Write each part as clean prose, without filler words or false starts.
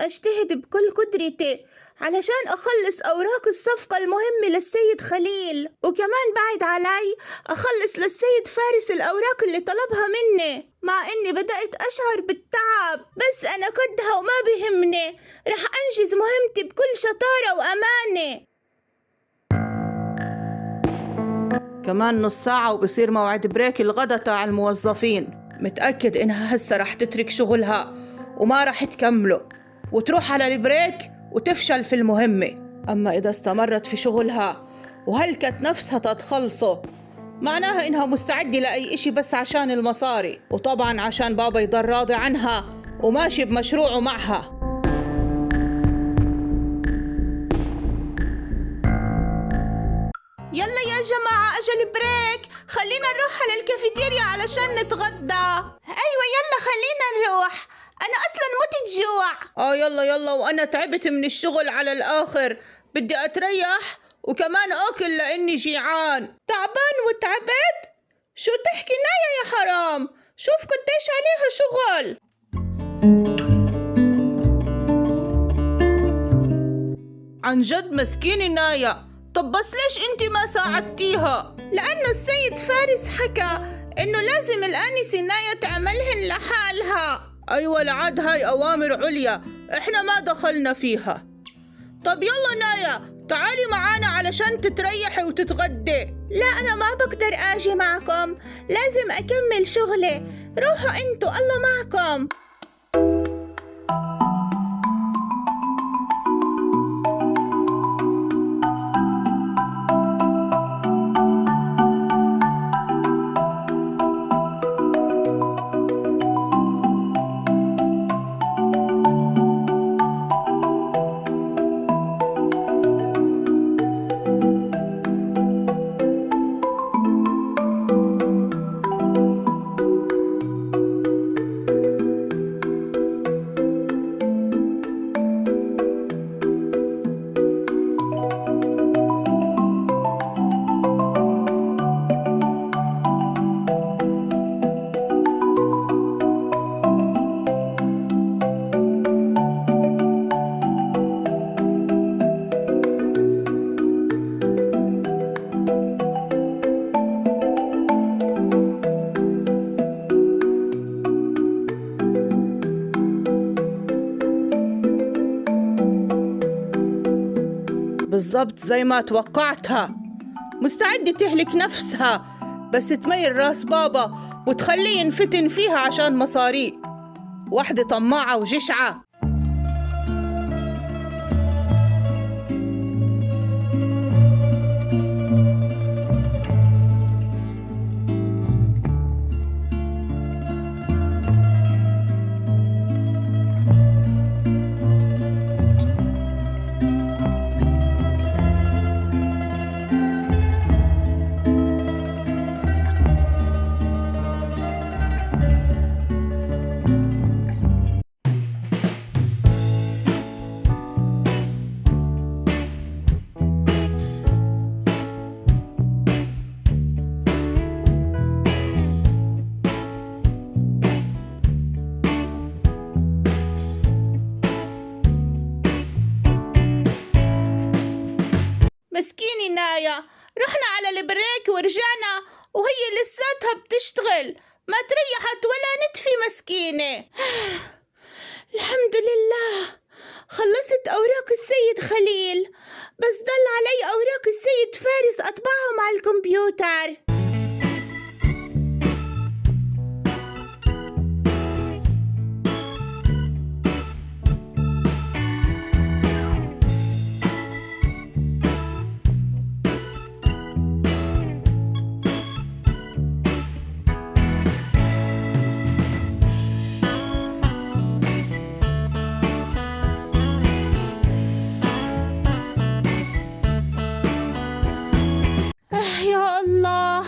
أجتهد بكل قدرتي علشان أخلص أوراق الصفقة المهمة للسيد خليل، وكمان بعد علي أخلص للسيد فارس الأوراق اللي طلبها مني، مع إني بدأت أشعر بالتعب، بس أنا قدها وما بيهمني، رح أنجز مهمتي بكل شطارة وأمانة. كمان نص ساعة وبصير موعد بريك الغدا تاع الموظفين. متأكد إنها هسه رح تترك شغلها وما رح تكمله وتروح على البريك وتفشل في المهمة. أما إذا استمرت في شغلها وهلكت نفسها تتخلصه، معناها إنها مستعدة لأي إشي بس عشان المصاري، وطبعا عشان بابا يضل راضي عنها وماشي بمشروعه معها. يلا يا جماعة أجل بريك، خلينا نروح على الكافيتيريا علشان نتغدى. أيوة يلا خلينا نروح، أنا أصلا مت جوع. يلا يلا، وأنا تعبت من الشغل على الآخر، بدي أتريح وكمان أكل لأني جيعان. تعبان وتعبت؟ شو تحكي نايا يا حرام، شوف قديش عليها شغل. عن جد مسكينة نايا. طب بس ليش انت ما ساعدتيها؟ لأنه السيد فارس حكى إنه لازم الآنسة نايا تعملهن لحالها. أيوة، العاد هاي أوامر عليا، إحنا ما دخلنا فيها. طب يلا نايا تعالي معانا علشان تتريحي وتتغدي. لا أنا ما بقدر آجي معكم، لازم أكمل شغلي، روحوا انتوا الله معكم. بالضبط زي ما توقعتها، مستعدة تهلك نفسها بس تميل راس بابا وتخليه ينفتن فيها عشان مصاريه. واحدة طماعة وجشعة. مسكينة نايا، رحنا على البريك ورجعنا وهي لساتها بتشتغل، ما تريحت ولا نتفي مسكينة. الحمد لله خلصت أوراق السيد خليل، بس ضل علي أوراق السيد فارس أطبعهم على الكمبيوتر. يا الله،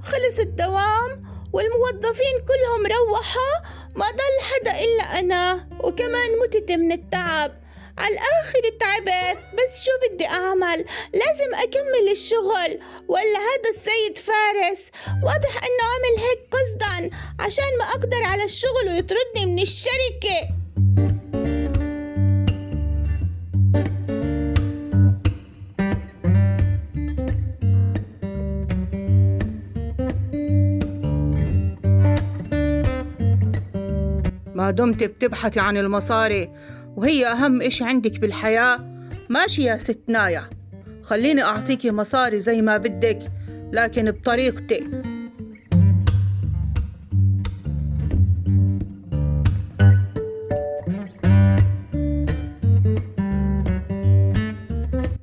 خلص الدوام والموظفين كلهم روحوا، ما ضل حدا إلا أنا، وكمان متت من التعب، على الآخر تعبت، بس شو بدي أعمل؟ لازم أكمل الشغل، ولا هذا السيد فارس واضح إنه عمل هيك قصداً عشان ما أقدر على الشغل ويطردني من الشركة. ما دمت بتبحثي عن المصاري وهي أهم إشي عندك بالحياة، ماشي يا ست نايا، خليني أعطيكي مصاري زي ما بدك لكن بطريقتي.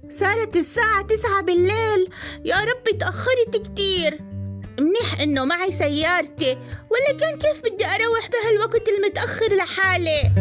صارت الساعة 9 بالليل، يا رب تأخرت كتير. منيح إنه معي سيارتي، ولا كان كيف بدي أروح بهالوقت المتأخر لحالي.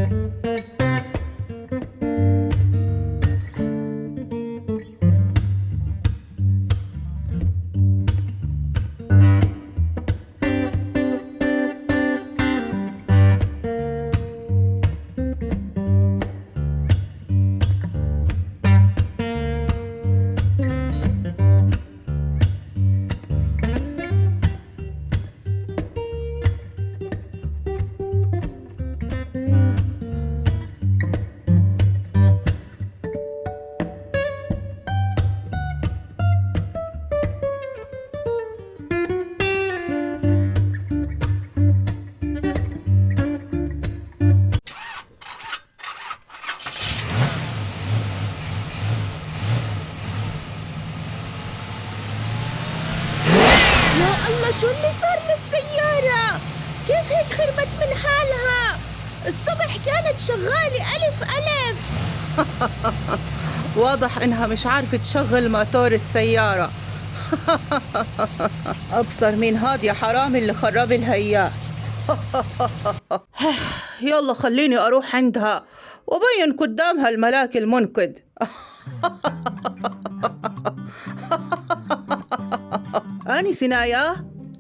يا الله، شو اللي صار للسيارة؟ كيف هيك خربت من حالها؟ الصبح كانت شغالة ألف ألف. واضح إنها مش عارفة تشغل موتور السيارة. أبصر مين هاد يا حرامي اللي خرب لها إياه. يلا خليني أروح عندها وبين قدامها الملاك المنقذ. آنسة نايا،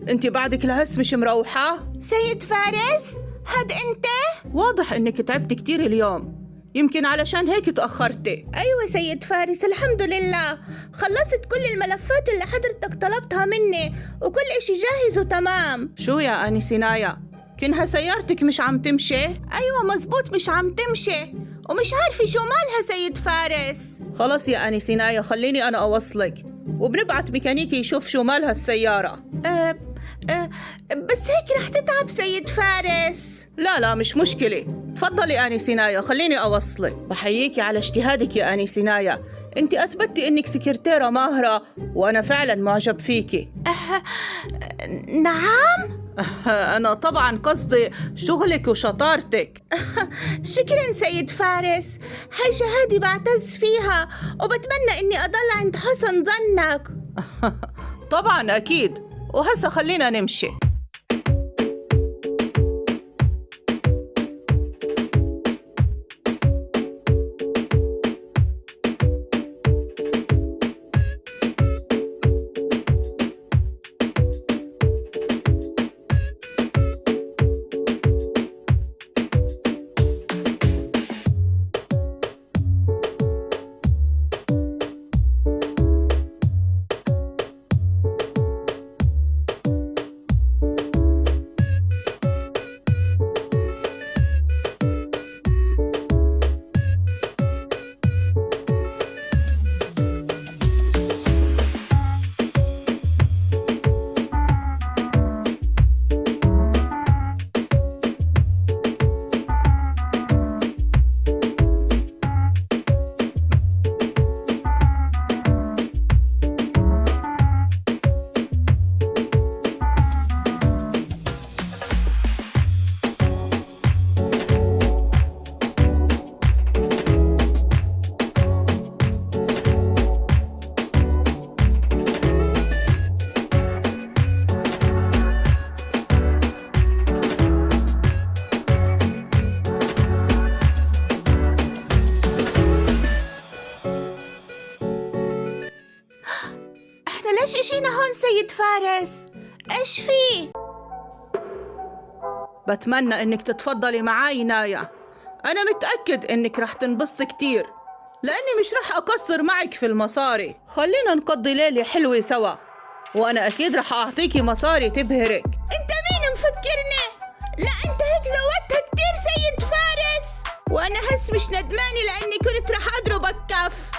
أنت بعدك لهس مش مروحة؟ سيد فارس، هاد أنت؟ واضح إنك تعبت كتير اليوم، يمكن علشان هيك تأخرتي. أيوة سيد فارس، الحمد لله خلصت كل الملفات اللي حضرتك طلبتها مني، وكل إشي جاهز وتمام. شو يا آنسة نايا؟ كنها سيارتك مش عم تمشي؟ أيوة مزبوط، مش عم تمشي ومش عارفة شو مالها سيد فارس. خلص يا آنسة نايا، خليني أنا أوصلك وبنبعت ميكانيكي يشوف شو مالها السيارة. بس هيك رح تتعب سيد فارس. لا مش مشكلة، تفضلي آنسة نايا خليني أوصلك. بحييكي على اجتهادك يا آنسة نايا، أنت أثبتي إنك سكرتيرة ماهرة وأنا فعلا معجب فيكي. نعم. أنا طبعا قصدي شغلك وشطارتك. شكرا سيد فارس، هاي شهادة بعتز فيها وبتمنى إني أضل عند حسن ظنك. طبعا أكيد، وهسا خلينا نمشي. ليش إشينا هون سيد فارس؟ إيش في؟ بتمنى إنك تتفضلي معاي نايا، أنا متأكد إنك رح تنبسطي كتير لأني مش رح أقصر معك في المصاري. خلينا نقضي ليلة حلوة سوا وأنا أكيد رح أعطيكي مصاري تبهرك. أنت مين مفكرني؟ لا أنت هيك زودتها كتير سيد فارس، وأنا هس مش ندمانة لأني كنت رح أضربك كف،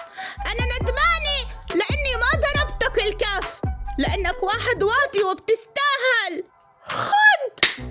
أنا ندمانة لأني ما ضربتك الكف لأنك واحد واطي وبتستاهل. خد.